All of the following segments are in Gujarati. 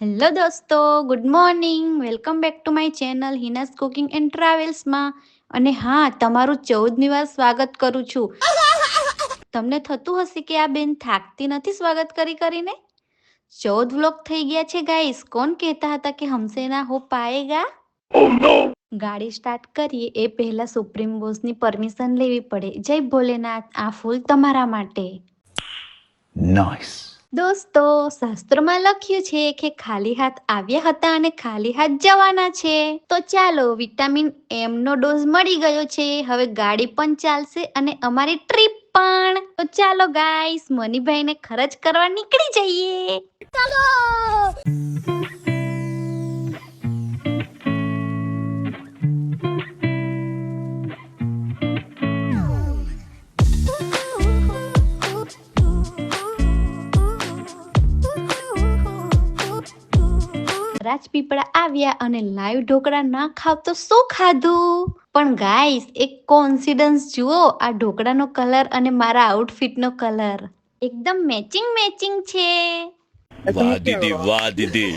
હેલો દોસ્તો, good morning. Welcome back to my channel Hina's cooking and ટ્રાવેલ્સમાં. અને હા, તમારું 14મી વાર સ્વાગત કરું છું. તમને થતું હશે કે આ બેન થાકતી નથી સ્વાગત કરીને. 14 વ્લોગ થઈ ગયા છે ગાઈસ. કોણ કહેતા હતા કે હમસે ના હો પાએગા? ગાડી સ્ટાર્ટ કરીએ એ પહેલા સુપ્રીમ બોસની પરમિશન લેવી પડે. જય ભોલેનાથ, આ ફૂલ તમારા માટે. Nice. દોસ્તો, શાસ્ત્રોમાં લખ્યું છે કે ખાલી હાથ આવ્યા હતા અને ખાલી હાથ જવાના છે. તો ચાલો, વિટામિન એમ નો ડોઝ મળી ગયો છે. હવે ગાડી પણ ચાલશે અને અમારી ટ્રીપ પણ. તો ચાલો ગાઈસ, મનીભાઈને ખર્ચ કરવા નીકળી જઈએ. ચાલો. રાજપીપળા આવ્યા અને લાઈવ ઢોકળા ના ખાવ તો શું ખાધું? પણ ગાઈસ, એક કોઇન્સિડન્સ જુઓ, આ ઢોકળાનો કલર અને મારા આઉટફિટનો કલર એકદમ મેચિંગ છે. વાહ દીદી, વાહ દીદી.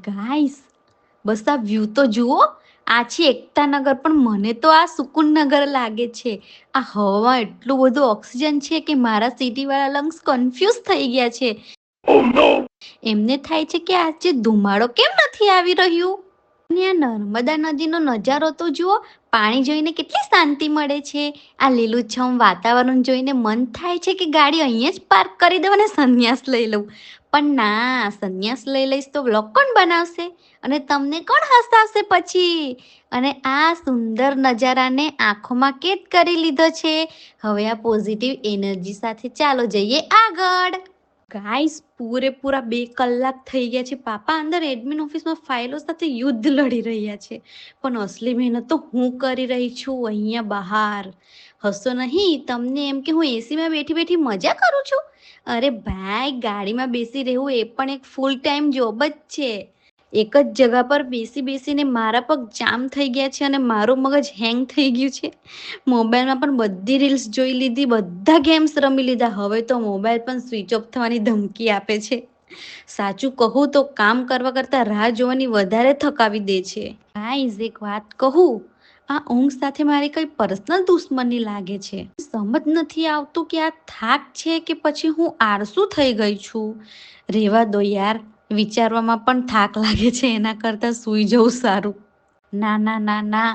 ગાઈસ, બસ આ વ્યૂ તો જુઓ. આ છે એકતાનગર, પણ મને તો આ સુકૂનનગર લાગે છે. આ હવામાં એટલું બધું ઓક્સિજન છે કે મારા સિટીવાળા લંગ્સ કન્ફ્યુઝ થઈ ગયા છે. એમને થાય છે કે આજે ધુમાડો કેમ નથી આવી રહ્યું. અને આ નર્મદા નદીનો નજારો તો જુઓ. પાણી જોઈને કેટલી શાંતિ મળે છે. આ લીલુંછમ વાતાવરણ જોઈને મન થાય છે કે ગાડી અહીંયા જ પાર્ક કરી દઉં અને સંન્યાસ લઈ લઉં. પણ ના, સંન્યાસ લઈ લઈશ તો વ્લોગ કોણ બનાવશે અને તમને કોણ હસાવશે પછી? અને આ સુંદર નજારાને આંખોમાં કેદ કરી લીધો છે. હવે આ પોઝિટિવ એનર્જી સાથે ચાલો જઈએ આગળ. ગાઈસ, પૂરેપૂરા 2 કલાક થઈ ગયા છે. પાપા અંદર એડમિન ઓફિસમાં ફાઇલો સાથે યુદ્ધ લડી રહ્યા છે. પણ અસલી મહેનત તો હું કરી રહી છું અહીંયા બહાર. હસો નહીં, તમને એમ કે હું એસીમાં બેઠી બેઠી મજા કરું છું? અરે ભાઈ, ગાડીમાં બેસી રહેવું એ પણ એક ફૂલ ટાઈમ જોબ જ છે. એક જ જગા પર બેસીને મારા પગ જામ થઈ ગયા છે અને મારું મગજ હેંગ થઈ ગયું છે. મોબાઈલમાં પણ બધી રીલ્સ જોઈ લીધી, બધા ગેમ્સ રમી લીધા. હવે તો મોબાઈલ પણ સ્વિચ ઓફ થવાની ધમકી આપે છે. સાચું કહું તો કામ કરવા કરતાં રાહ જોવાની વધારે થકાવી દે છે. ગાઈઝ, એક વાત કહું, આ ઊંઘ સાથે મારી કઈ પર્સનલ દુશ્મની લાગે છે. સમજ નથી આવતું કે આ થાક છે કે પછી હું આળસુ થઈ ગઈ છું. રેવા દો યાર, વિચારવામાં પણ થાક લાગે છે. એના કરતાં સૂઈ જવું સારું. ના,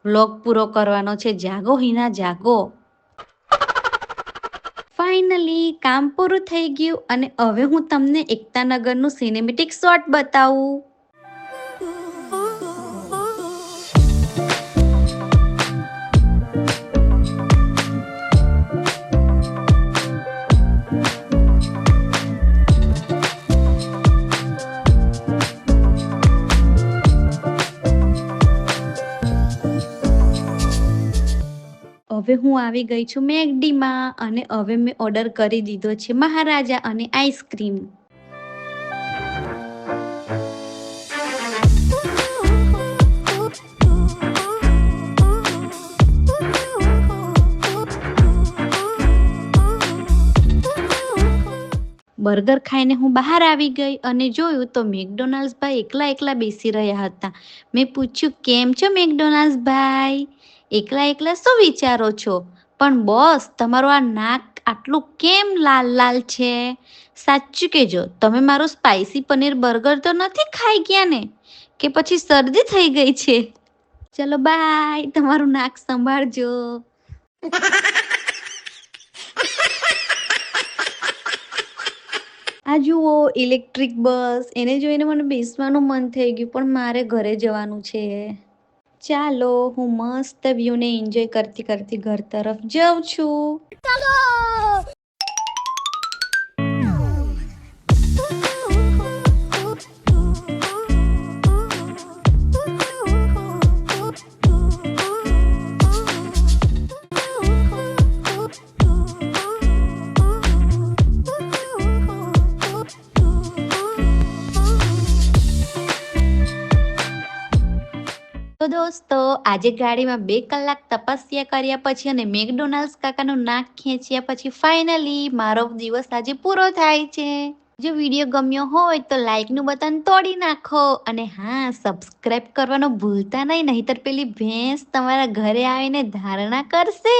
વ્લોગ પૂરો કરવાનો છે. જાગો હિના, જાગો. ફાઇનલી કામ પૂરું થઈ ગયું અને હવે હું તમને એકતાનગરનું સિનેમેટિક શોટ બતાવું. હવે હું આવી ગઈ છું મેકડીમાં અને હવે મેં ઓર્ડર કરી દીધો છે મહારાજા અને આઈસ્ક્રીમ. બર્ગર ખાઈને હું બહાર આવી ગઈ અને જોયું તો મેકડોનાલ્ડ્સ ભાઈ એકલા બેસી રહ્યા હતા. મેં પૂછ્યું, કેમ છો મેકડોનાલ્ડ્સ ભાઈ? એકલા શું વિચારો છો? પણ બોસ, તમારું આ નાક આટલું કેમ લાલ છે? સાચું કહેજો, તમે મારું સ્પાઈસી પનીર બર્ગર તો નથી ખાઈ ગયા ને? કે પછી શરદી થઈ ગઈ છે? ચલો બાય, તમારું નાક સંભાળજો. આ જુઓ, ઇલેક્ટ્રિક બસ. એને જોઈને મને બેસવાનું મન થઈ ગયું, પણ મારે ઘરે જવાનું છે. ચાલો, હું મસ્ત વ્યૂને એન્જોય કરતી ઘર તરફ જાઉં છું. ચાલો. તો દોસ્તો આજે ગાડીમાં 2 કલાક તપસ્યા કર્યા પછી અને મેકડોનાલ્ડ્સ કાકાનું નાક ખેંચ્યા પછી ફાઇનલી મારો દિવસ આજે પૂરો થાય છે. જો વિડીયો ગમ્યો હોય તો લાઈકનું બટન તોડી નાખો અને હા સબસ્ક્રાઇબ કરવાનું ભૂલતા નહીંતર પેલી ભેંસ તમારા ઘરે આવીને ધારણા કરશે.